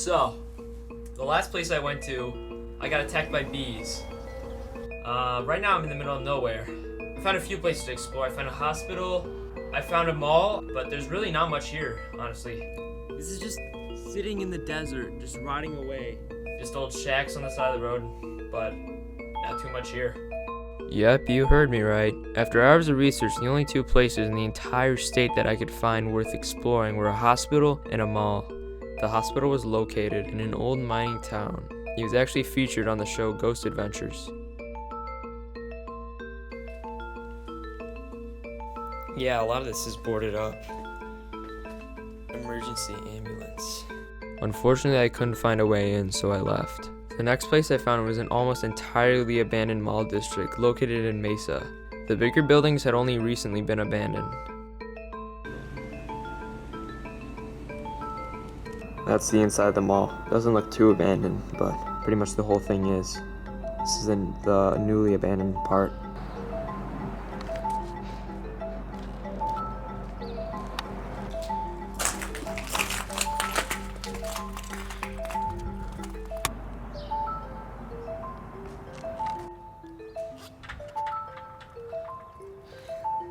So, the last place I went to, I got attacked by bees. Right now I'm in the middle of nowhere. I found a few places to explore. I found a hospital, I found a mall, but there's really not much here, honestly. This is just sitting in the desert, just rotting away. Just old shacks on the side of the road, but not too much here. Yep, you heard me right. After hours of research, the only two places in the entire state that I could find worth exploring were a hospital and a mall. The hospital was located in an old mining town. He was actually featured on the show Ghost Adventures. Yeah, a lot of this is boarded up. Emergency ambulance. Unfortunately, I couldn't find a way in, so I left. The next place I found was an almost entirely abandoned mall district located in Mesa. The bigger buildings had only recently been abandoned. That's the inside of the mall. Doesn't look too abandoned, but pretty much the whole thing is. This is in the newly abandoned part.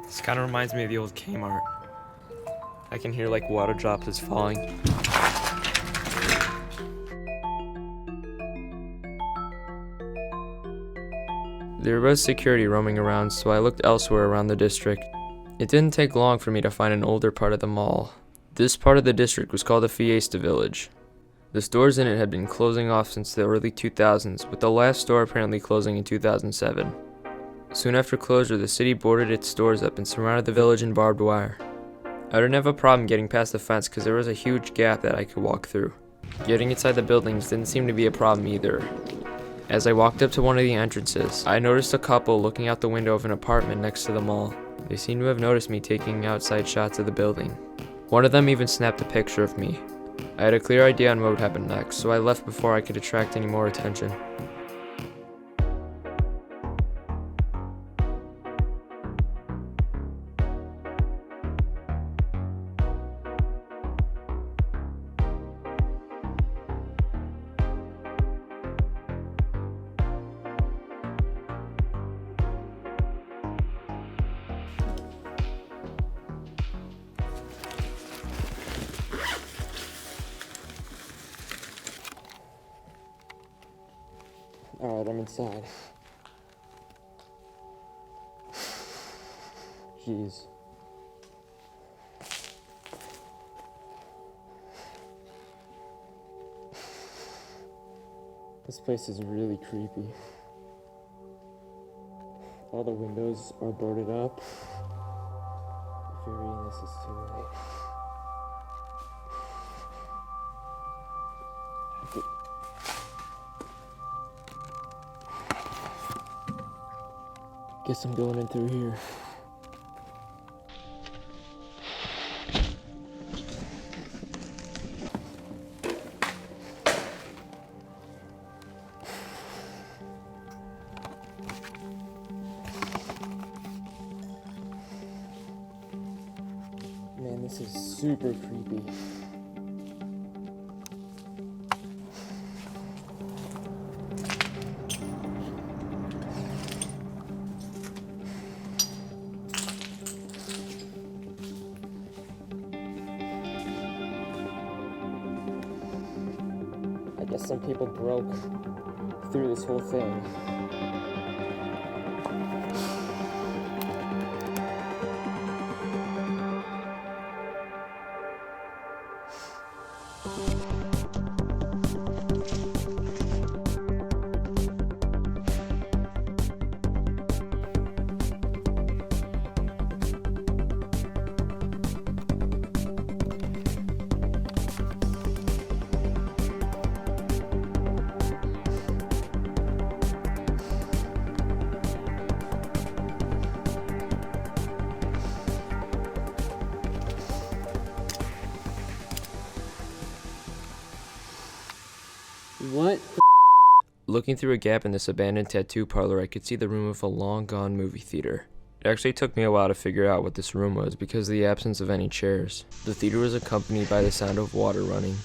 This kind of reminds me of the old Kmart. I can hear like water droplets falling. There was security roaming around, so I looked elsewhere around the district. It didn't take long for me to find an older part of the mall. This part of the district was called the Fiesta Village. The stores in it had been closing off since the early 2000s, with the last store apparently closing in 2007. Soon after closure, the city boarded its stores up and surrounded the village in barbed wire. I didn't have a problem getting past the fence because there was a huge gap that I could walk through. Getting inside the buildings didn't seem to be a problem either. As I walked up to one of the entrances, I noticed a couple looking out the window of an apartment next to the mall. They seemed to have noticed me taking outside shots of the building. One of them even snapped a picture of me. I had a clear idea on what would happen next, so I left before I could attract any more attention. Alright, I'm inside. Jeez. This place is really creepy. All the windows are boarded up. If you're reading this, it's too late. Guess I'm going in through here. Man, this is super creepy. I guess some people broke through this whole thing. What? Looking through a gap in this abandoned tattoo parlor, I could see the room of a long-gone movie theater. It actually took me a while to figure out what this room was because of the absence of any chairs. The theater was accompanied by the sound of water running.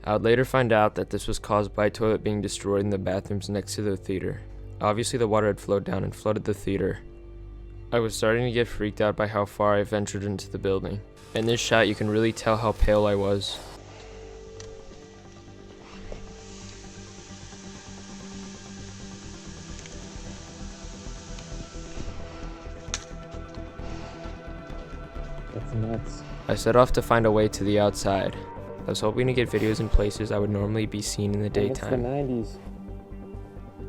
I would later find out that this was caused by a toilet being destroyed in the bathrooms next to the theater. Obviously the water had flowed down and flooded the theater. I was starting to get freaked out by how far I ventured into the building. In this shot you can really tell how pale I was. That's nuts. I set off to find a way to the outside. I was hoping to get videos in places I would normally be seen in the It's the daytime. 90s.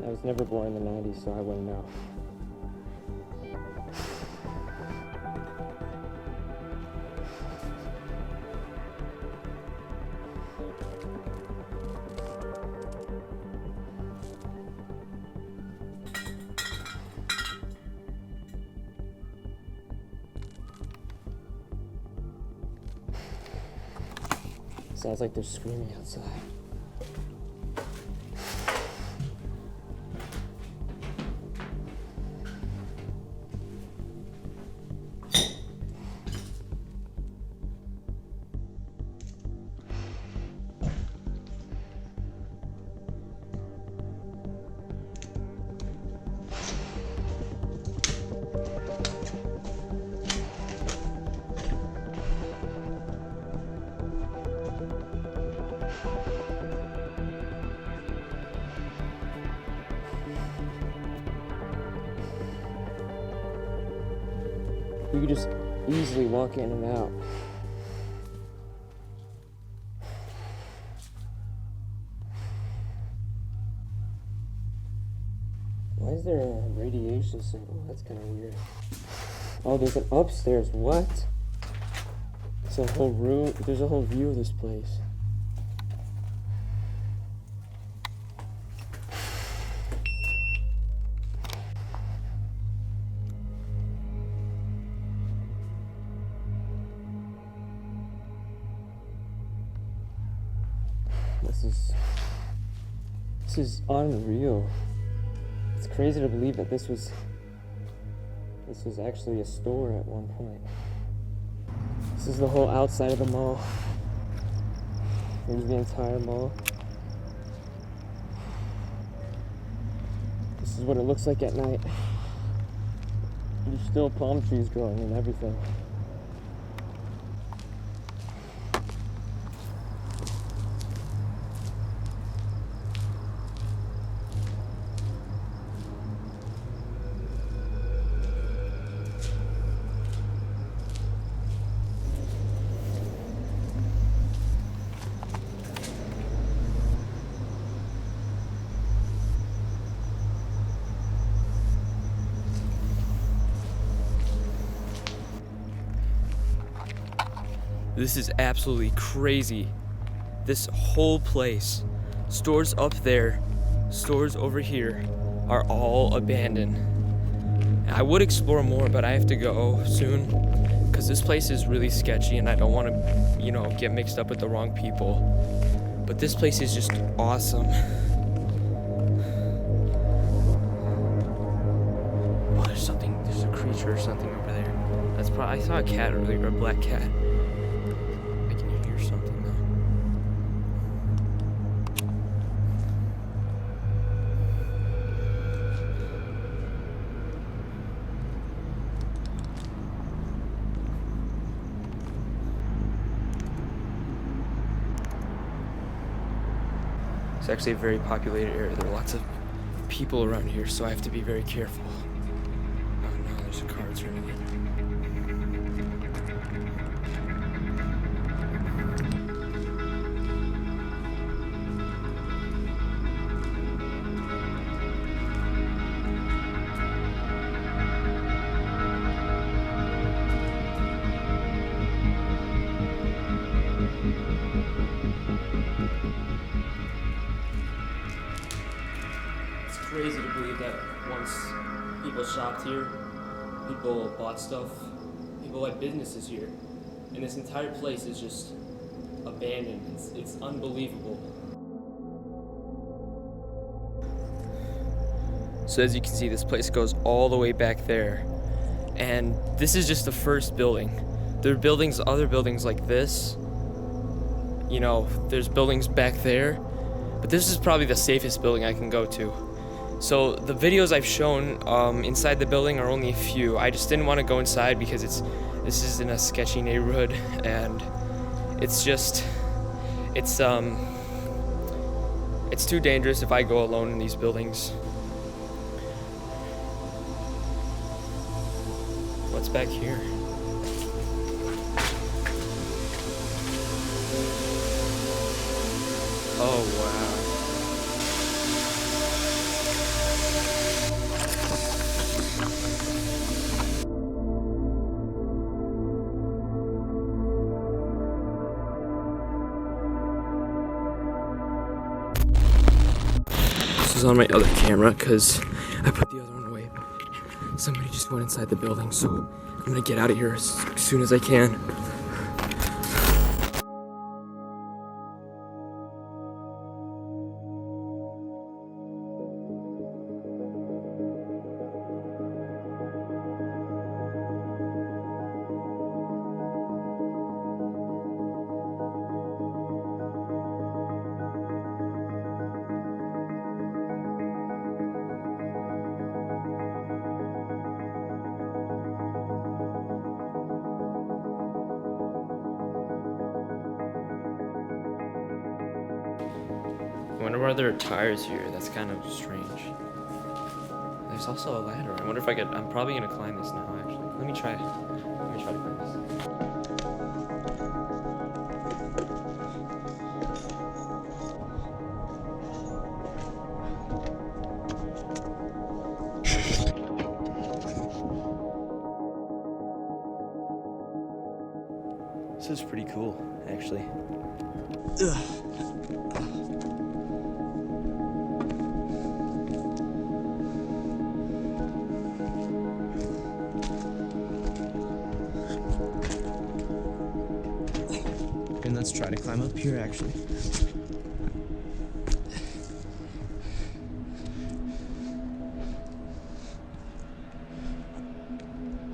I was never born in the 90s, so I wouldn't know. Sounds like they're screaming outside. You could just easily walk in and out. Why is there a radiation symbol? That's kind of weird. Oh, there's an upstairs. What? It's a whole room. There's a whole view of this place. This is unreal. It's crazy to believe that this was actually a store at one point. This is the whole outside of the mall. Here's the entire mall. This is what it looks like at night. There's still palm trees growing and everything. This is absolutely crazy. This whole place, stores up there, stores over here, are all abandoned. I would explore more, but I have to go soon because this place is really sketchy and I don't want to, get mixed up with the wrong people. But this place is just awesome. Oh, there's a creature or something over there. That's probably, I saw a cat earlier, a black cat. Something though. It's actually a very populated area. There are lots of people around here, so I have to be very careful. Oh no, there's a car turning in. Crazy to believe that once people shopped here, people bought stuff, people had businesses here, and this entire place is just abandoned. It's unbelievable. So as you can see, this place goes all the way back there, and this is just the first building. There are other buildings like this, you know, there's buildings back there, but this is probably the safest building I can go to. So the videos I've shown inside the building are only a few. I just didn't want to go inside because this is in a sketchy neighborhood, and it's too dangerous if I go alone in these buildings. What's back here? Oh, wow. This is on my other camera because I put the other one away. Somebody just went inside the building, so I'm gonna get out of here as soon as I can. I wonder why there are tires here. That's kind of strange. There's also a ladder. I wonder if I'm probably gonna climb this now, actually. Let me try to climb this. This is pretty cool, actually. Ugh. And let's try to climb up here, actually.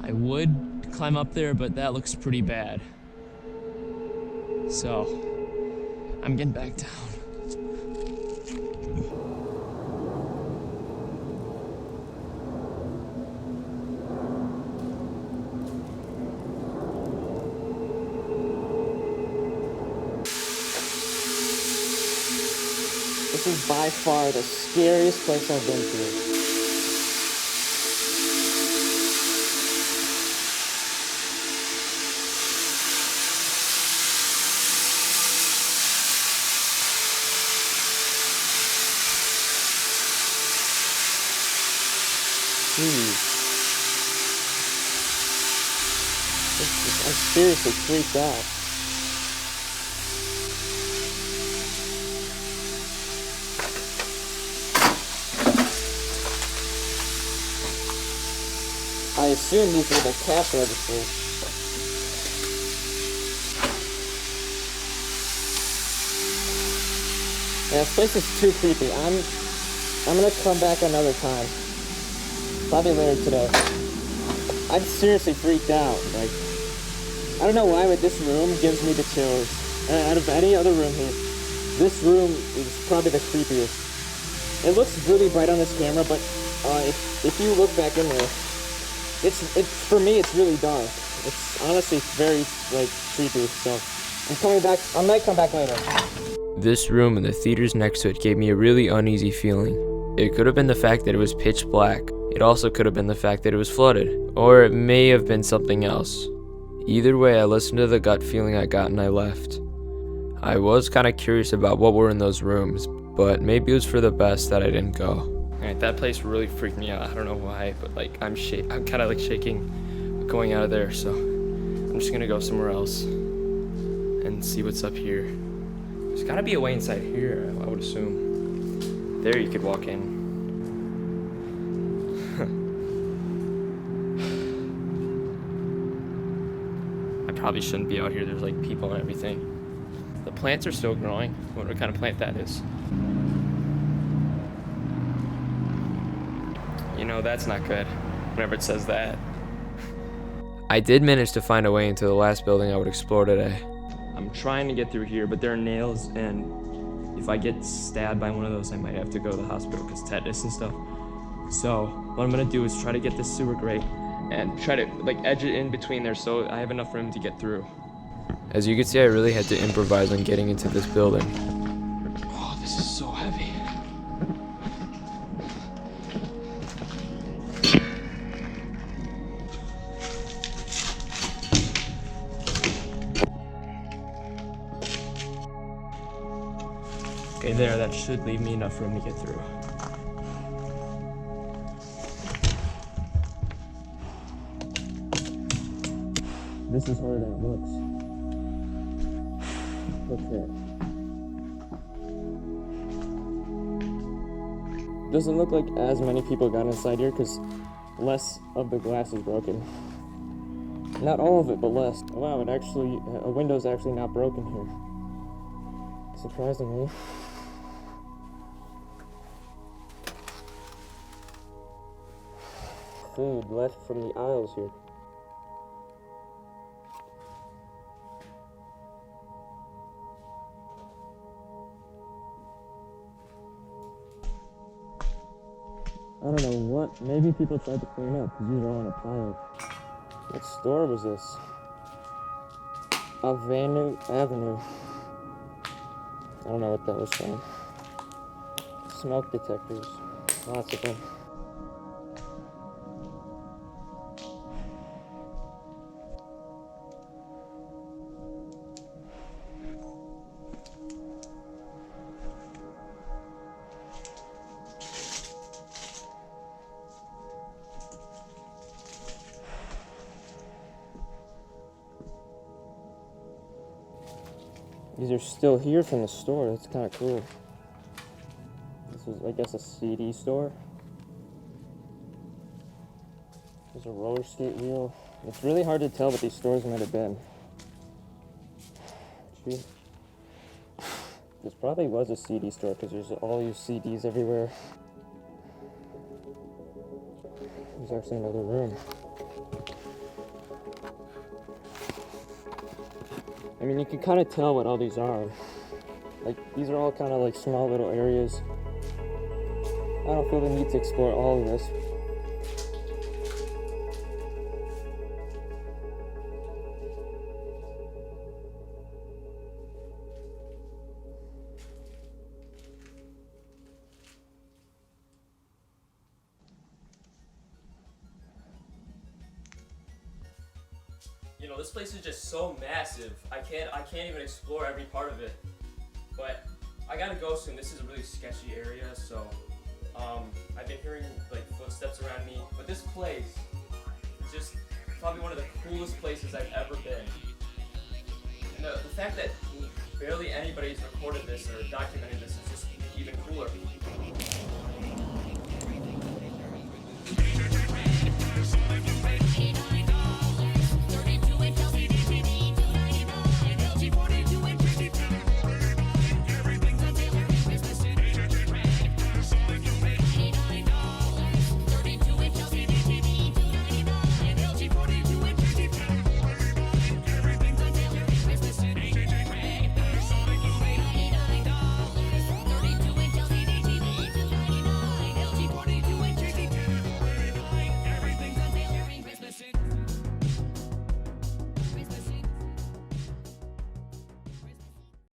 I would climb up there, but that looks pretty bad. So, I'm getting back down. This is by far the scariest place I've been to. I'm seriously freaked out. I assume these are the cash registers. Yeah, this place is too creepy. I'm gonna come back another time. Probably later today. I'm seriously freaked out. Like, I don't know why, but this room gives me the chills. Out of any other room here, this room is probably the creepiest. It looks really bright on this camera, but if you look back in there, it's for me it's really dark. It's honestly very like creepy. So I'm coming back. I might come back later. This room and the theaters next to it gave me a really uneasy feeling. It could have been the fact that it was pitch black. It also could have been the fact that it was flooded. Or it may have been something else. Either way, I listened to the gut feeling I got and I left. I was kind of curious about what were in those rooms, but maybe it was for the best that I didn't go. Alright, that place really freaked me out. I don't know why, but like I'm kind of like shaking going out of there, so I'm just gonna go somewhere else and see what's up here. There's gotta be a way inside here, I would assume. There you could walk in. I probably shouldn't be out here. There's like people and everything. The plants are still growing. I wonder what kind of plant that is. You know, that's not good, whenever it says that. I did manage to find a way into the last building I would explore today. I'm trying to get through here, but there are nails, and if I get stabbed by one of those, I might have to go to the hospital because tetanus and stuff. So what I'm gonna do is try to get this sewer grate and try to like edge it in between there so I have enough room to get through. As you can see, I really had to improvise on getting into this building. Oh, this is so heavy. Okay, there, that should leave me enough room to get through. This is harder than it looks. Okay. Doesn't look like as many people got inside here because less of the glass is broken. Not all of it, but less. Wow, a window's actually not broken here. Surprisingly. Food left from the aisles here. I don't know what, maybe people tried to clean up because these are all in a pile. What store was this? Avenue. I don't know what that was from. Smoke detectors. Lots of them. These are still here from the store. That's kind of cool. This is, I guess, a CD store. There's a roller skate wheel. It's really hard to tell what these stores might have been. Gee. This probably was a CD store because there's all these CDs everywhere. There's actually another room. I mean, you can kind of tell what all these are. Like, these are all kind of like small little areas. I don't feel the need to explore all of this. You know, this place is just so massive. I can't even explore every part of it. But I gotta go soon. This is a really sketchy area, so I've been hearing like footsteps around me. But this place is just probably one of the coolest places I've ever been. And the fact that barely anybody's recorded this or documented this is just even cooler.